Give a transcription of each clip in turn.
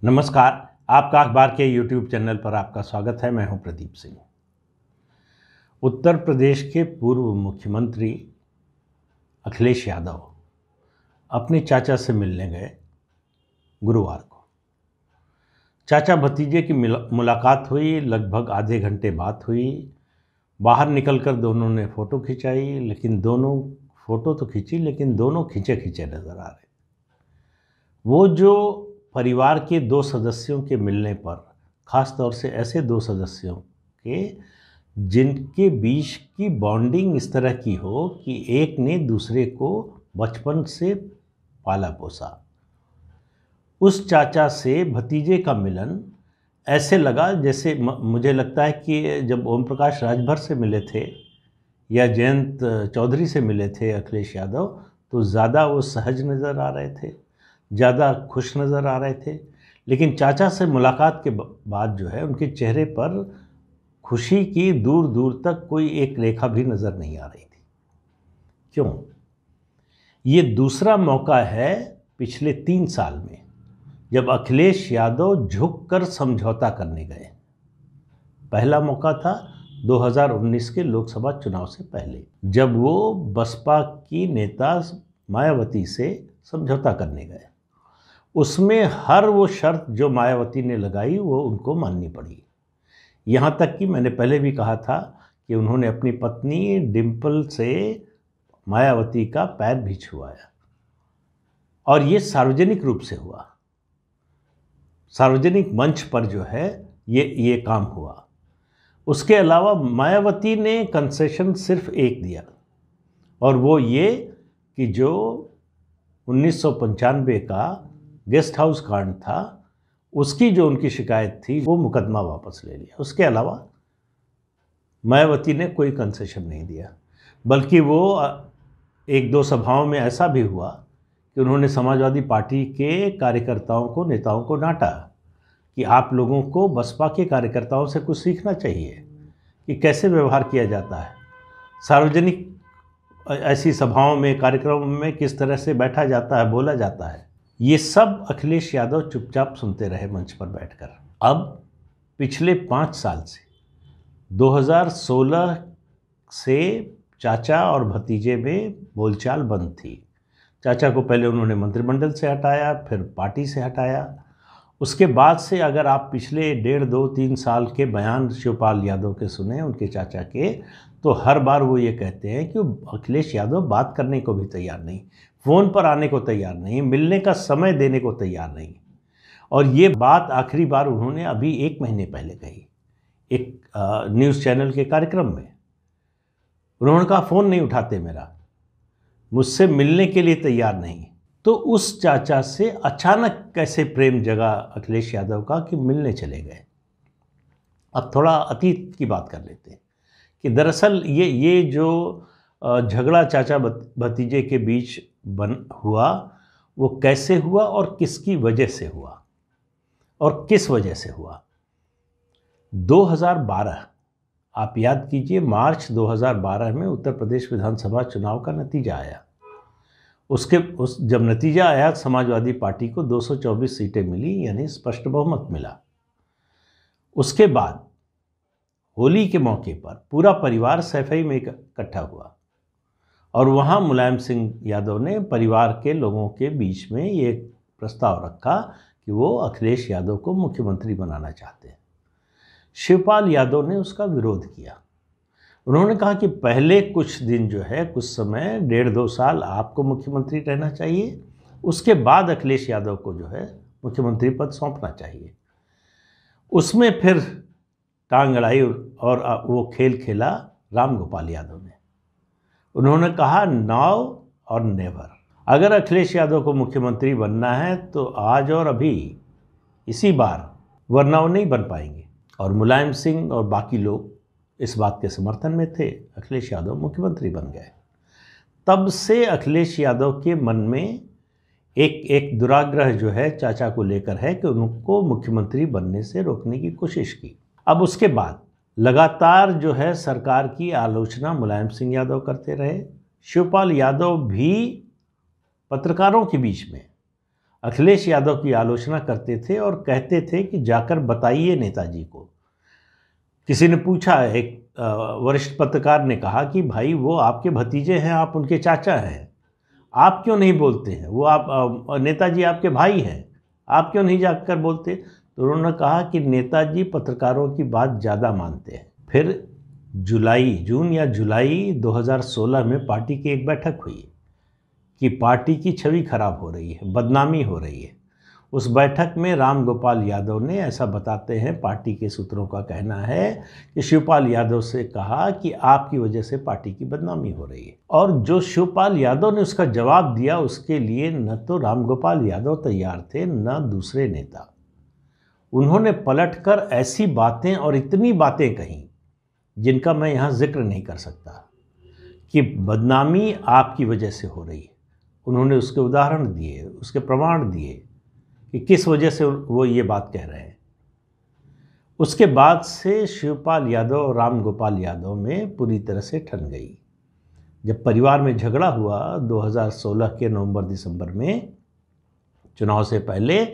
नमस्कार। आपका अखबार के YouTube चैनल पर आपका स्वागत है। मैं हूं प्रदीप सिंह। उत्तर प्रदेश के पूर्व मुख्यमंत्री अखिलेश यादव अपने चाचा से मिलने गए गुरुवार को। चाचा भतीजे की मुलाकात हुई, लगभग आधे घंटे बात हुई। बाहर निकलकर दोनों ने फ़ोटो खिंचाई, लेकिन दोनों फ़ोटो तो खींची लेकिन दोनों खींचे खींचे नज़र आ रहे। वो जो परिवार के दो सदस्यों के मिलने पर, ख़ास तौर से ऐसे दो सदस्यों के जिनके बीच की बॉन्डिंग इस तरह की हो कि एक ने दूसरे को बचपन से पाला पोसा, उस चाचा से भतीजे का मिलन ऐसे लगा जैसे मुझे लगता है कि जब ओम प्रकाश राजभर से मिले थे या जयंत चौधरी से मिले थे अखिलेश यादव, तो ज़्यादा वो सहज नज़र आ रहे थे, ज़्यादा खुश नज़र आ रहे थे। लेकिन चाचा से मुलाकात के बाद जो है उनके चेहरे पर खुशी की दूर दूर तक कोई एक रेखा भी नज़र नहीं आ रही थी। क्यों? ये दूसरा मौका है पिछले 3 साल में जब अखिलेश यादव झुककर समझौता करने गए। पहला मौका था 2019 के लोकसभा चुनाव से पहले, जब वो बसपा की नेता मायावती से समझौता करने गए। उसमें हर वो शर्त जो मायावती ने लगाई वो उनको माननी पड़ी। यहाँ तक कि मैंने पहले भी कहा था कि उन्होंने अपनी पत्नी डिम्पल से मायावती का पैर भी छुआया, और ये सार्वजनिक रूप से हुआ। सार्वजनिक मंच पर जो है ये काम हुआ। उसके अलावा मायावती ने कंसेशन सिर्फ एक दिया, और वो ये कि जो 1995 का गेस्ट हाउस कांड था, उसकी जो उनकी शिकायत थी वो मुकदमा वापस ले लिया। उसके अलावा मायावती ने कोई कंसेशन नहीं दिया, बल्कि वो एक दो सभाओं में ऐसा भी हुआ कि उन्होंने समाजवादी पार्टी के कार्यकर्ताओं को, नेताओं को डांटा कि आप लोगों को बसपा के कार्यकर्ताओं से कुछ सीखना चाहिए कि कैसे व्यवहार किया जाता है, सार्वजनिक ऐसी सभाओं में, कार्यक्रमों में किस तरह से बैठा जाता है, बोला जाता है। ये सब अखिलेश यादव चुपचाप सुनते रहे मंच पर बैठकर। अब पिछले 5 साल से 2016 से चाचा और भतीजे में बोलचाल बंद थी। चाचा को पहले उन्होंने मंत्रिमंडल से हटाया, फिर पार्टी से हटाया। उसके बाद से अगर आप पिछले 1.5, 2, 3 साल के बयान शिवपाल यादव के सुने, उनके चाचा के, तो हर बार वो ये कहते हैं कि अखिलेश यादव बात करने को भी तैयार नहीं, फ़ोन पर आने को तैयार नहीं, मिलने का समय देने को तैयार नहीं। और ये बात आखिरी बार उन्होंने अभी 1 महीने पहले कही एक न्यूज़ चैनल के कार्यक्रम में। उन्होंने कहा फ़ोन नहीं उठाते मेरा, मुझसे मिलने के लिए तैयार नहीं। तो उस चाचा से अचानक कैसे प्रेम जगा अखिलेश यादव का कि मिलने चले गए। अब थोड़ा अतीत की बात कर लेते हैं कि दरअसल ये जो झगड़ा चाचा भतीजे के बीच हुआ, वो कैसे हुआ और किसकी वजह से हुआ और किस वजह से हुआ। 2012, आप याद कीजिए, मार्च 2012 में उत्तर प्रदेश विधानसभा चुनाव का नतीजा आया। जब नतीजा आया, समाजवादी पार्टी को 224 सीटें मिली, यानी स्पष्ट बहुमत मिला। उसके बाद होली के मौके पर पूरा परिवार सैफई में इकट्ठा हुआ, और वहाँ मुलायम सिंह यादव ने परिवार के लोगों के बीच में ये प्रस्ताव रखा कि वो अखिलेश यादव को मुख्यमंत्री बनाना चाहते हैं। शिवपाल यादव ने उसका विरोध किया। उन्होंने कहा कि पहले कुछ दिन जो है, कुछ समय, 1.5-2 साल आपको मुख्यमंत्री रहना चाहिए, उसके बाद अखिलेश यादव को जो है मुख्यमंत्री पद सौंपना चाहिए। उसमें फिर टांग अड़ाई और वो खेल खेला राम गोपाल यादव ने। उन्होंने कहा नाउ और नेवर। अगर अखिलेश यादव को मुख्यमंत्री बनना है तो आज और अभी, इसी बार, वरना वो नहीं बन पाएंगे। और मुलायम सिंह और बाकी लोग इस बात के समर्थन में थे। अखिलेश यादव मुख्यमंत्री बन गए। तब से अखिलेश यादव के मन में एक दुराग्रह जो है चाचा को लेकर है कि उनको मुख्यमंत्री बनने से रोकने की कोशिश की। अब उसके बाद लगातार जो है सरकार की आलोचना मुलायम सिंह यादव करते रहे। शिवपाल यादव भी पत्रकारों के बीच में अखिलेश यादव की आलोचना करते थे और कहते थे कि जाकर बताइए नेताजी को। किसी ने पूछा, एक वरिष्ठ पत्रकार ने कहा कि भाई वो आपके भतीजे हैं, आप उनके चाचा हैं, आप क्यों नहीं बोलते हैं? वो आप नेताजी आपके भाई हैं, आप क्यों नहीं जाकर बोलते? तो उन्होंने कहा कि नेताजी पत्रकारों की बात ज़्यादा मानते हैं। फिर जून या जुलाई 2016 में पार्टी की एक बैठक हुई कि पार्टी की छवि खराब हो रही है, बदनामी हो रही है। उस बैठक में राम गोपाल यादव ने, ऐसा बताते हैं पार्टी के सूत्रों का कहना है, कि शिवपाल यादव से कहा कि आपकी वजह से पार्टी की बदनामी हो रही है। और जो शिवपाल यादव ने उसका जवाब दिया, उसके लिए न तो राम गोपाल यादव तैयार थे न दूसरे नेता। उन्होंने पलटकर ऐसी बातें और इतनी बातें कहीं जिनका मैं यहाँ जिक्र नहीं कर सकता, कि बदनामी आपकी वजह से हो रही है। उन्होंने उसके उदाहरण दिए, उसके प्रमाण दिए कि किस वजह से वो ये बात कह रहे हैं। उसके बाद से शिवपाल यादव और राम गोपाल यादव में पूरी तरह से ठन गई। जब परिवार में झगड़ा हुआ 2016 के नवंबर दिसंबर में, चुनाव से पहले,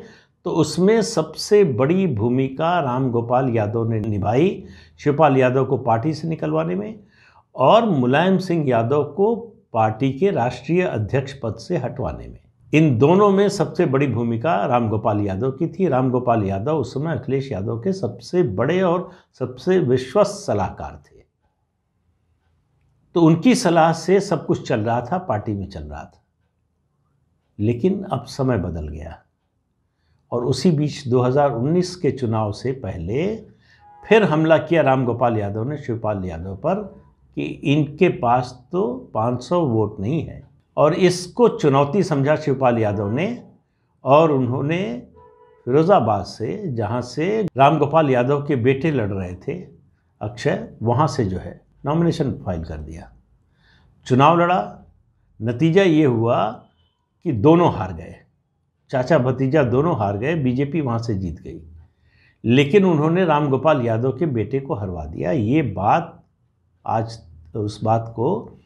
तो उसमें सबसे बड़ी भूमिका राम गोपाल यादव ने निभाई, शिवपाल यादव को पार्टी से निकलवाने में और मुलायम सिंह यादव को पार्टी के राष्ट्रीय अध्यक्ष पद से हटवाने में। इन दोनों में सबसे बड़ी भूमिका राम गोपाल यादव की थी। राम गोपाल यादव उस समय अखिलेश यादव के सबसे बड़े और सबसे विश्वस्त सलाहकार थे। तो उनकी सलाह से सब कुछ चल रहा था, पार्टी में चल रहा था। लेकिन अब समय बदल गया और उसी बीच 2019 के चुनाव से पहले फिर हमला किया राम गोपाल यादव ने शिवपाल यादव पर कि इनके पास तो 500 वोट नहीं है, और इसको चुनौती समझा शिवपाल यादव ने। और उन्होंने फिरोजाबाद से, जहाँ से राम गोपाल यादव के बेटे लड़ रहे थे अक्षय, वहाँ से जो है नॉमिनेशन फाइल कर दिया। चुनाव लड़ा, नतीजा ये हुआ कि दोनों हार गए, चाचा भतीजा दोनों हार गए, बीजेपी वहाँ से जीत गई। लेकिन उन्होंने राम गोपाल यादव के बेटे को हरवा दिया। ये बात आज, उस बात को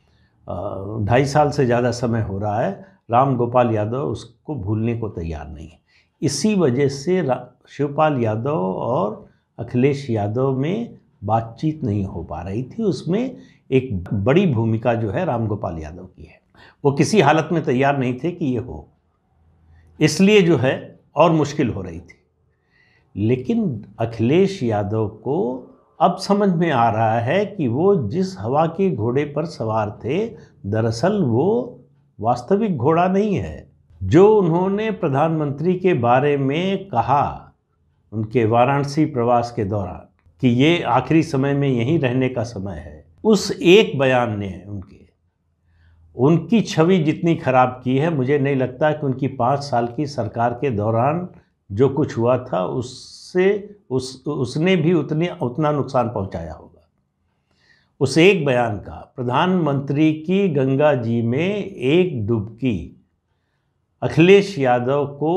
2.5 साल से ज़्यादा समय हो रहा है, राम गोपाल यादव उसको भूलने को तैयार नहीं है। इसी वजह से शिवपाल यादव और अखिलेश यादव में बातचीत नहीं हो पा रही थी। उसमें एक बड़ी भूमिका जो है राम गोपाल यादव की है। वो किसी हालत में तैयार नहीं थे कि ये हो, इसलिए जो है और मुश्किल हो रही थी। लेकिन अखिलेश यादव को अब समझ में आ रहा है कि वो जिस हवा के घोड़े पर सवार थे, दरअसल वो वास्तविक घोड़ा नहीं है। जो उन्होंने प्रधानमंत्री के बारे में कहा उनके वाराणसी प्रवास के दौरान कि ये आखिरी समय में यहीं रहने का समय है, उस एक बयान ने उनकी छवि जितनी खराब की है, मुझे नहीं लगता कि उनकी 5 साल की सरकार के दौरान जो कुछ हुआ था उसने भी उतना नुकसान पहुंचाया होगा। उस एक बयान का, प्रधानमंत्री की गंगा जी में एक डुबकी अखिलेश यादव को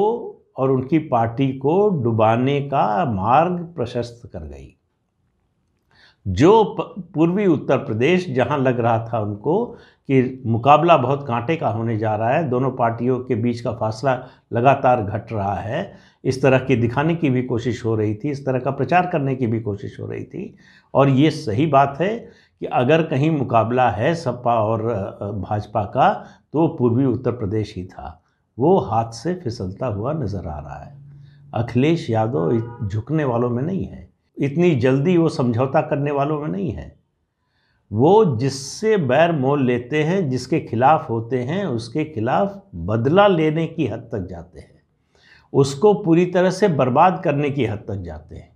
और उनकी पार्टी को डुबाने का मार्ग प्रशस्त कर गई। जो पूर्वी उत्तर प्रदेश, जहां लग रहा था उनको कि मुकाबला बहुत कांटे का होने जा रहा है, दोनों पार्टियों के बीच का फासला लगातार घट रहा है, इस तरह की दिखाने की भी कोशिश हो रही थी, इस तरह का प्रचार करने की भी कोशिश हो रही थी। और ये सही बात है कि अगर कहीं मुकाबला है सपा और भाजपा का, तो पूर्वी उत्तर प्रदेश ही था। वो हाथ से फिसलता हुआ नज़र आ रहा है। अखिलेश यादव झुकने वालों में नहीं है, इतनी जल्दी वो समझौता करने वालों में नहीं है। वो जिससे बैर मोल लेते हैं, जिसके खिलाफ होते हैं, उसके खिलाफ बदला लेने की हद तक जाते हैं, उसको पूरी तरह से बर्बाद करने की हद तक जाते हैं।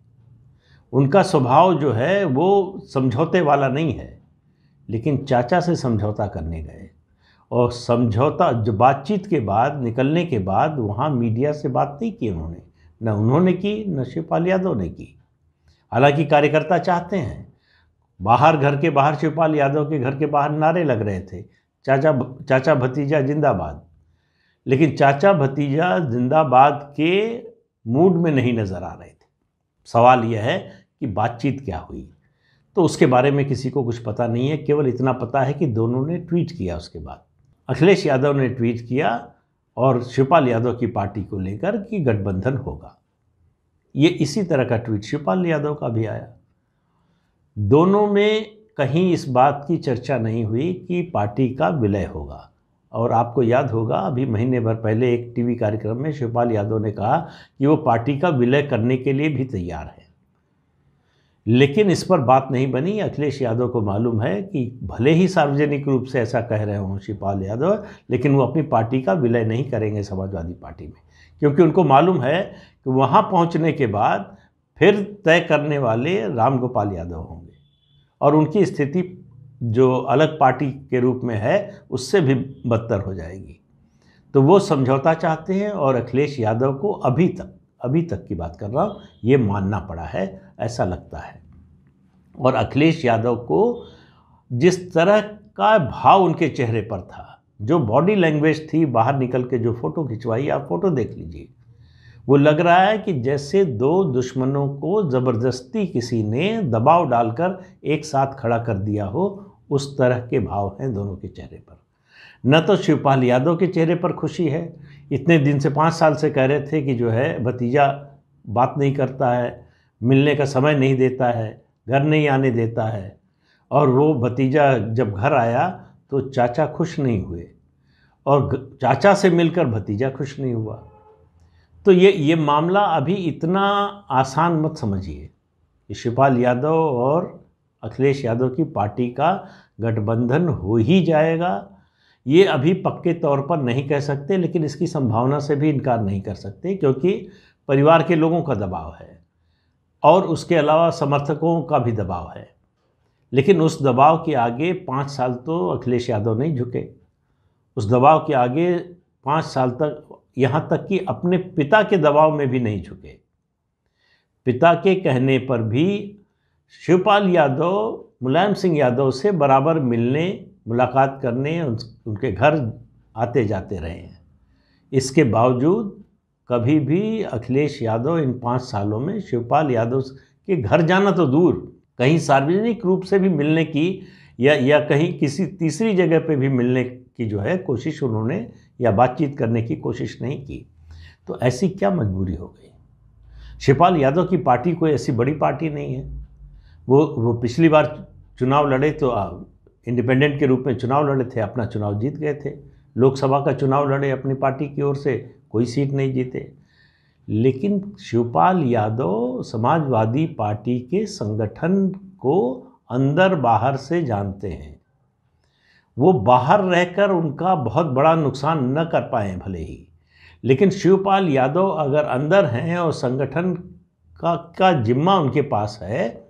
उनका स्वभाव जो है वो समझौते वाला नहीं है। लेकिन चाचा से समझौता करने गए और समझौता, जो बातचीत के बाद, निकलने के बाद वहाँ मीडिया से बात नहीं की उन्होंने, न उन्होंने की न शिवपाल यादव ने की। हालांकि कार्यकर्ता चाहते हैं, बाहर, घर के बाहर, शिवपाल यादव के घर के बाहर नारे लग रहे थे, चाचा भतीजा जिंदाबाद। लेकिन चाचा भतीजा जिंदाबाद के मूड में नहीं नज़र आ रहे थे। सवाल यह है कि बातचीत क्या हुई, तो उसके बारे में किसी को कुछ पता नहीं है। केवल इतना पता है कि दोनों ने ट्वीट किया। उसके बाद अखिलेश यादव ने ट्वीट किया और शिवपाल यादव की पार्टी को लेकर कि गठबंधन होगा। ये इसी तरह का ट्वीट शिवपाल यादव का भी आया। दोनों में कहीं इस बात की चर्चा नहीं हुई कि पार्टी का विलय होगा। और आपको याद होगा अभी महीने भर पहले एक टीवी कार्यक्रम में शिवपाल यादव ने कहा कि वो पार्टी का विलय करने के लिए भी तैयार है, लेकिन इस पर बात नहीं बनी। अखिलेश यादव को मालूम है कि भले ही सार्वजनिक रूप से ऐसा कह रहे हों शिवपाल यादव, लेकिन वो अपनी पार्टी का विलय नहीं करेंगे समाजवादी पार्टी में, क्योंकि उनको मालूम है कि वहाँ पहुँचने के बाद फिर तय करने वाले राम गोपाल यादव होंगे और उनकी स्थिति जो अलग पार्टी के रूप में है उससे भी बदतर हो जाएगी। तो वो समझौता चाहते हैं और अखिलेश यादव को अभी तक की बात कर रहा हूँ, ये मानना पड़ा है, ऐसा लगता है। और अखिलेश यादव को जिस तरह का भाव उनके चेहरे पर था, जो बॉडी लैंग्वेज थी, बाहर निकल के जो फ़ोटो खिंचवाई, आप फ़ोटो देख लीजिए, वो लग रहा है कि जैसे दो दुश्मनों को ज़बरदस्ती किसी ने दबाव डालकर एक साथ खड़ा कर दिया हो, उस तरह के भाव हैं दोनों के चेहरे पर। न तो शिवपाल यादव के चेहरे पर खुशी है, इतने दिन से 5 साल से कह रहे थे कि जो है भतीजा बात नहीं करता है, मिलने का समय नहीं देता है, घर नहीं आने देता है, और वो भतीजा जब घर आया तो चाचा खुश नहीं हुए और चाचा से मिलकर भतीजा खुश नहीं हुआ। तो ये मामला अभी इतना आसान मत समझिए कि शिवपाल यादव और अखिलेश यादव की पार्टी का गठबंधन हो ही जाएगा। ये अभी पक्के तौर पर नहीं कह सकते, लेकिन इसकी संभावना से भी इनकार नहीं कर सकते, क्योंकि परिवार के लोगों का दबाव है और उसके अलावा समर्थकों का भी दबाव है। लेकिन उस दबाव के आगे 5 साल तो अखिलेश यादव नहीं झुके। उस दबाव के आगे 5 साल तक, यहाँ तक कि अपने पिता के दबाव में भी नहीं झुके। पिता के कहने पर भी शिवपाल यादव मुलायम सिंह यादव से बराबर मिलने, मुलाकात करने, उनके घर आते जाते रहे हैं। इसके बावजूद कभी भी अखिलेश यादव इन 5 सालों में शिवपाल यादव के घर जाना तो दूर, कहीं सार्वजनिक रूप से भी मिलने की या कहीं किसी तीसरी जगह पे भी मिलने की जो है कोशिश उन्होंने या बातचीत करने की कोशिश नहीं की। तो ऐसी क्या मजबूरी हो गई? शिवपाल यादव की पार्टी कोई ऐसी बड़ी पार्टी नहीं है। वो पिछली बार चुनाव लड़े तो इंडिपेंडेंट के रूप में चुनाव लड़े थे, अपना चुनाव जीत गए थे। लोकसभा का चुनाव लड़े अपनी पार्टी की ओर से, कोई सीट नहीं जीते। लेकिन शिवपाल यादव समाजवादी पार्टी के संगठन को अंदर बाहर से जानते हैं। वो बाहर रहकर उनका बहुत बड़ा नुकसान न कर पाए भले ही, लेकिन शिवपाल यादव अगर अंदर हैं और संगठन का जिम्मा उनके पास है,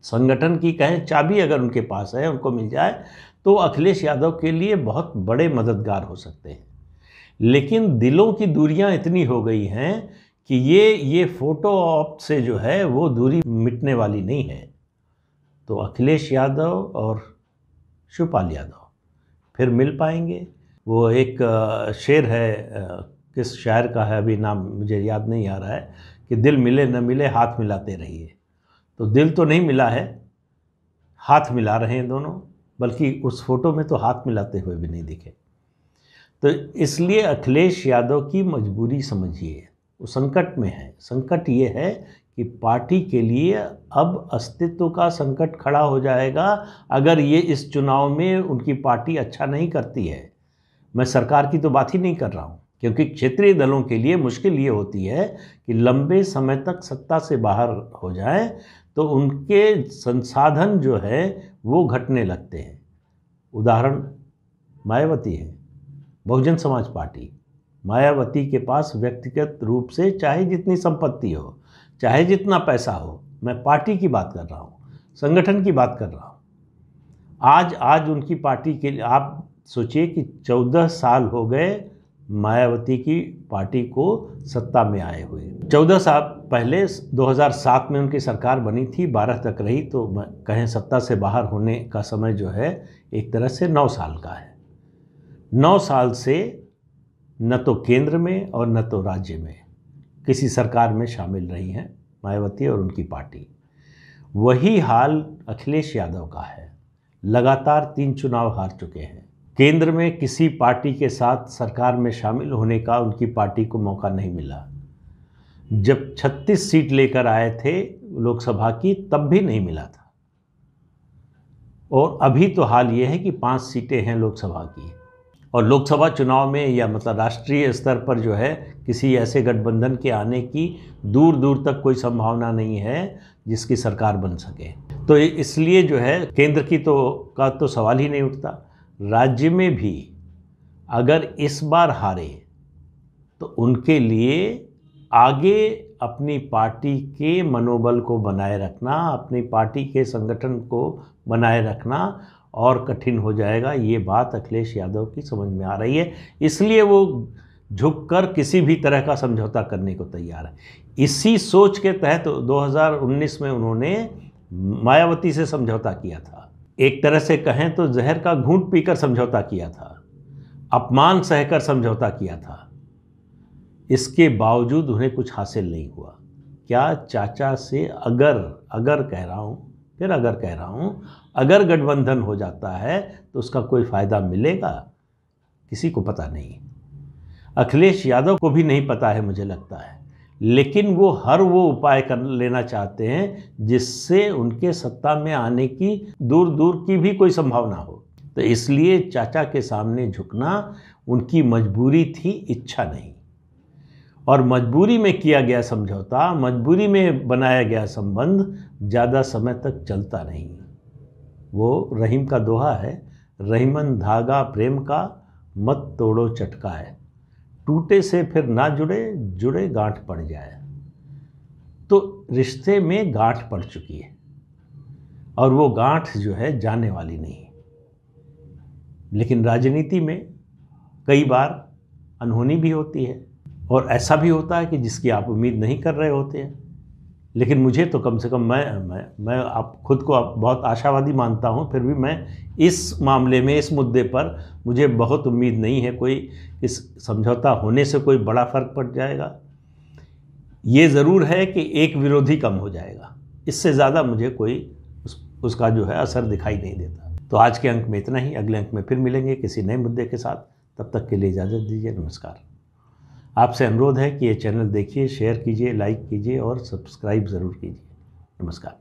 संगठन की कहें चाबी अगर उनके पास है, उनको मिल जाए, तो अखिलेश यादव के लिए बहुत बड़े मददगार हो सकते हैं। लेकिन दिलों की दूरियां इतनी हो गई हैं कि ये फोटो ऑप से जो है वो दूरी मिटने वाली नहीं है। तो अखिलेश यादव और शिवपाल यादव फिर मिल पाएंगे? वो एक शेर है, किस शायर का है अभी नाम मुझे याद नहीं आ रहा है, कि दिल मिले न मिले हाथ मिलाते रहिए। तो दिल तो नहीं मिला है, हाथ मिला रहे हैं दोनों, बल्कि उस फोटो में तो हाथ मिलाते हुए भी नहीं दिखे। तो इसलिए अखिलेश यादव की मजबूरी समझिए, वो संकट में है। संकट ये है कि पार्टी के लिए अब अस्तित्व का संकट खड़ा हो जाएगा अगर ये इस चुनाव में उनकी पार्टी अच्छा नहीं करती है। मैं सरकार की तो बात ही नहीं कर रहा हूँ, क्योंकि क्षेत्रीय दलों के लिए मुश्किल ये होती है कि लंबे समय तक सत्ता से बाहर हो जाएं तो उनके संसाधन जो है वो घटने लगते हैं। उदाहरण मायावती है, बहुजन समाज पार्टी। मायावती के पास व्यक्तिगत रूप से चाहे जितनी संपत्ति हो, चाहे जितना पैसा हो, मैं पार्टी की बात कर रहा हूँ, संगठन की बात कर रहा हूँ। आज उनकी पार्टी के लिए आप सोचिए कि 14 साल हो गए मायावती की पार्टी को सत्ता में आए हुए। 14 साल पहले 2007 में उनकी सरकार बनी थी, 12 तक रही, तो कहें सत्ता से बाहर होने का समय जो है एक तरह से 9 साल का है। 9 साल से न तो केंद्र में और न तो राज्य में किसी सरकार में शामिल रही हैं मायावती और उनकी पार्टी। वही हाल अखिलेश यादव का है। लगातार 3 चुनाव हार चुके हैं। केंद्र में किसी पार्टी के साथ सरकार में शामिल होने का उनकी पार्टी को मौका नहीं मिला। जब 36 सीट लेकर आए थे लोकसभा की, तब भी नहीं मिला था। और अभी तो हाल ये है कि 5 सीटें हैं लोकसभा की, और लोकसभा चुनाव में या मतलब राष्ट्रीय स्तर पर जो है किसी ऐसे गठबंधन के आने की दूर दूर तक कोई संभावना नहीं है जिसकी सरकार बन सके। तो इसलिए जो है केंद्र की का तो सवाल ही नहीं उठता। राज्य में भी अगर इस बार हारे तो उनके लिए आगे अपनी पार्टी के मनोबल को बनाए रखना, अपनी पार्टी के संगठन को बनाए रखना और कठिन हो जाएगा। ये बात अखिलेश यादव की समझ में आ रही है, इसलिए वो झुककर किसी भी तरह का समझौता करने को तैयार है। इसी सोच के तहत 2019 में उन्होंने मायावती से समझौता किया था। एक तरह से कहें तो जहर का घूंट पीकर समझौता किया था, अपमान सहकर समझौता किया था। इसके बावजूद उन्हें कुछ हासिल नहीं हुआ। क्या चाचा से अगर कह रहा हूँ, फिर अगर कह रहा हूँ, अगर गठबंधन हो जाता है तो उसका कोई फ़ायदा मिलेगा? किसी को पता नहीं। अखिलेश यादव को भी नहीं पता है मुझे लगता है, लेकिन वो हर वो उपाय कर लेना चाहते हैं जिससे उनके सत्ता में आने की दूर दूर की भी कोई संभावना हो। तो इसलिए चाचा के सामने झुकना उनकी मजबूरी थी, इच्छा नहीं। और मजबूरी में किया गया समझौता, मजबूरी में बनाया गया संबंध ज़्यादा समय तक चलता नहीं। वो रहीम का दोहा है, रहीमन धागा प्रेम का, मत तोड़ो चटका है, टूटे से फिर ना जुड़े, जुड़े गांठ पड़ जाए। तो रिश्ते में गांठ पड़ चुकी है और वो गांठ जो है जाने वाली नहीं। लेकिन राजनीति में कई बार अनहोनी भी होती है और ऐसा भी होता है कि जिसकी आप उम्मीद नहीं कर रहे होते हैं। लेकिन मुझे तो कम से कम मैं आप खुद को बहुत आशावादी मानता हूं, फिर भी मैं इस मामले में, इस मुद्दे पर मुझे बहुत उम्मीद नहीं है कोई इस समझौता होने से कोई बड़ा फर्क पड़ जाएगा। ये ज़रूर है कि एक विरोधी कम हो जाएगा, इससे ज़्यादा मुझे कोई उसका जो है असर दिखाई नहीं देता। तो आज के अंक में इतना ही। अगले अंक में फिर मिलेंगे किसी नए मुद्दे के साथ। तब तक के लिए इजाज़त दीजिए। नमस्कार। आपसे अनुरोध है कि ये चैनल देखिए, शेयर कीजिए, लाइक कीजिए और सब्सक्राइब ज़रूर कीजिए। नमस्कार।